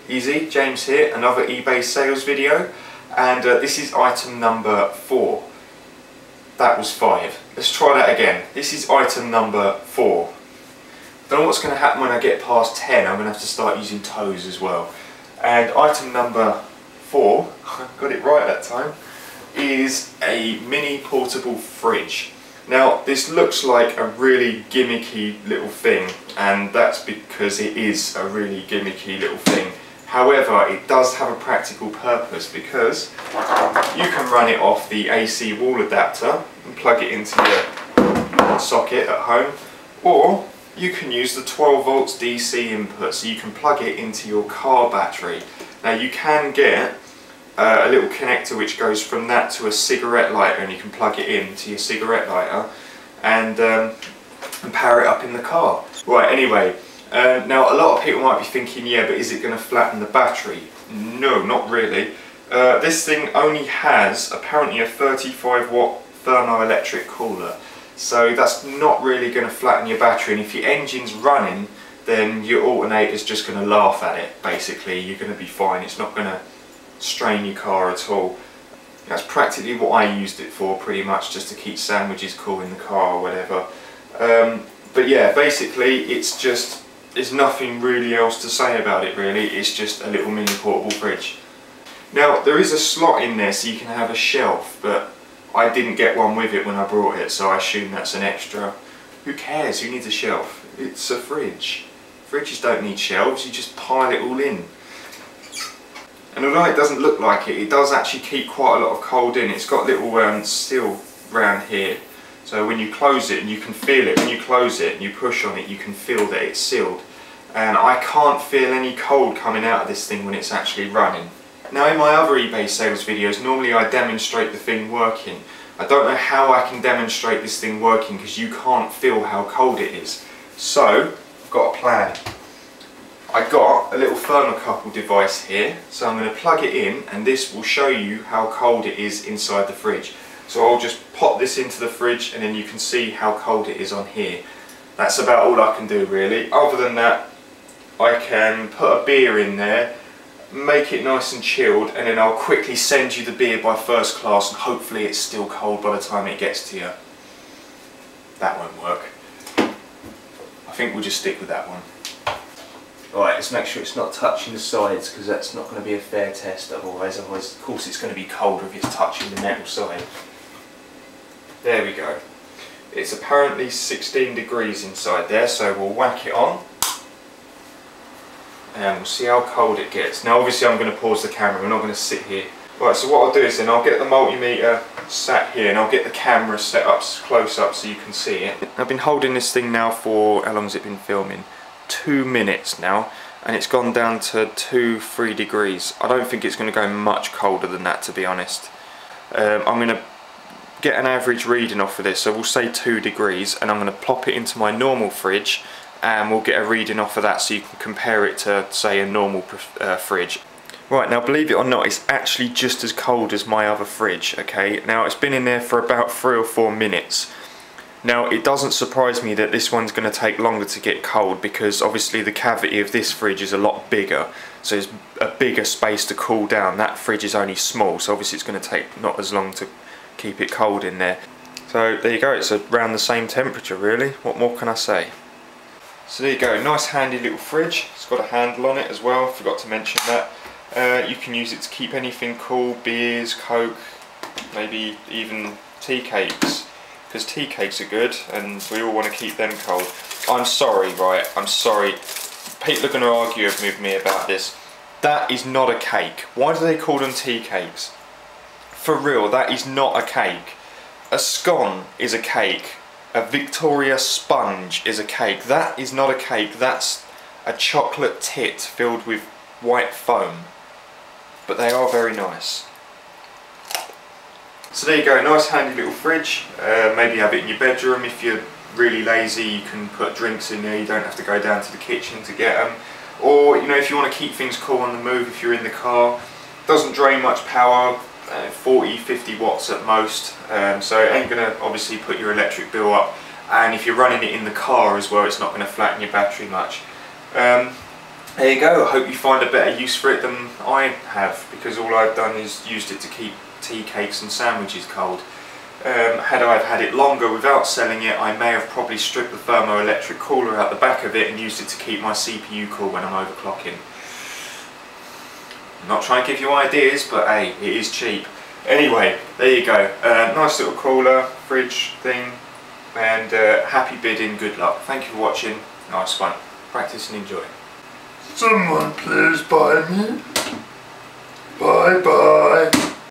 Easy, James here, another eBay sales video, and this is item number 4. That was 5. Let's try that again. This is item number 4. Don't know what's going to happen when I get past 10. I'm going to have to start using toes as well. And item number 4, got it right that time, is a mini portable fridge. Now this looks like a really gimmicky little thing, and that's because it is a really gimmicky little thing. However, it does have a practical purpose because you can run it off the AC wall adapter and plug it into your socket at home, or you can use the 12 volts DC input, so you can plug it into your car battery. Now you can get a little connector which goes from that to a cigarette lighter, and you can plug it into your cigarette lighter and power it up in the car. Right, anyway, now a lot of people might be thinking, yeah, but is it going to flatten the battery? No, not really. This thing only has apparently a 35 watt thermoelectric cooler, so that's not really going to flatten your battery, and if your engine's running then your alternator's just going to laugh at it. Basically, you're going to be fine. It's not going to strain your car at all. That's practically what I used it for, pretty much, just to keep sandwiches cool in the car or whatever. But yeah, basically there's nothing really else to say about it really. It's just a little mini portable fridge. Now there is a slot in there so you can have a shelf, but I didn't get one with it when I brought it, so I assume that's an extra. Who cares? Who needs a shelf? It's a fridge. Fridges don't need shelves, you just pile it all in. And although it doesn't look like it, it does actually keep quite a lot of cold in. It's got little seal around here, so when you close it, and you can feel it, when you close it and you push on it, you can feel that it's sealed. And I can't feel any cold coming out of this thing when it's actually running. Now in my other eBay sales videos, normally I demonstrate the thing working. I don't know how I can demonstrate this thing working because you can't feel how cold it is. So, I've got a plan. I got a little thermocouple device here, so I'm going to plug it in and this will show you how cold it is inside the fridge. So I'll just pop this into the fridge and then you can see how cold it is on here. That's about all I can do really. Other than that, I can put a beer in there, make it nice and chilled, and then I'll quickly send you the beer by first class and hopefully it's still cold by the time it gets to you. That won't work. I think we'll just stick with that one. Right, let's make sure it's not touching the sides because that's not going to be a fair test otherwise of course it's going to be colder if it's touching the metal side. There we go. It's apparently 16 degrees inside there, so we'll whack it on and we'll see how cold it gets. Now obviously I'm going to pause the camera, we're not going to sit here. Right, so what I'll do is then I'll get the multimeter sat here and I'll get the camera set up close up so you can see it. I've been holding this thing now for, how long has it been filming? 2 minutes now, and it's gone down to 2-3 degrees. I don't think it's going to go much colder than that, to be honest. I'm going to get an average reading off of this, so we'll say 2 degrees, and I'm going to plop it into my normal fridge and we'll get a reading off of that so you can compare it to, say, a normal fridge. Right, now believe it or not, it's actually just as cold as my other fridge, okay? Now it's been in there for about 3 or 4 minutes. Now it doesn't surprise me that this one's going to take longer to get cold because obviously the cavity of this fridge is a lot bigger, so there's a bigger space to cool down. That fridge is only small, so obviously it's going to take not as long to keep it cold in there. So there you go, it's around the same temperature really. What more can I say? So there you go, nice handy little fridge. It's got a handle on it as well, forgot to mention that. You can use it to keep anything cool, beers, Coke, maybe even tea cakes. Because tea cakes are good and we all want to keep them cold. I'm sorry, right, I'm sorry. People are going to argue with me about this. That is not a cake. Why do they call them tea cakes? For real, that is not a cake. A scone is a cake. A Victoria sponge is a cake. That is not a cake, that's a chocolate tit filled with white foam. But they are very nice. So there you go, nice handy little fridge. Maybe have it in your bedroom. If you're really lazy you can put drinks in there, you don't have to go down to the kitchen to get them. Or you know, if you want to keep things cool on the move, if you're in the car, doesn't drain much power, 40-50 watts at most, so it ain't going to obviously put your electric bill up, and if you're running it in the car as well it's not going to flatten your battery much. there you go. I hope you find a better use for it than I have, because all I've done is used it to keep tea, cakes and sandwiches cold. Had I had it longer without selling it, I may have probably stripped the thermoelectric cooler out the back of it and used it to keep my CPU cool when I'm overclocking. I'm not trying to give you ideas, but hey, it is cheap. Anyway, there you go. Nice little cooler, fridge thing, and happy bidding, good luck. Thank you for watching. Nice one. Practice and enjoy. Someone please buy me. Bye bye.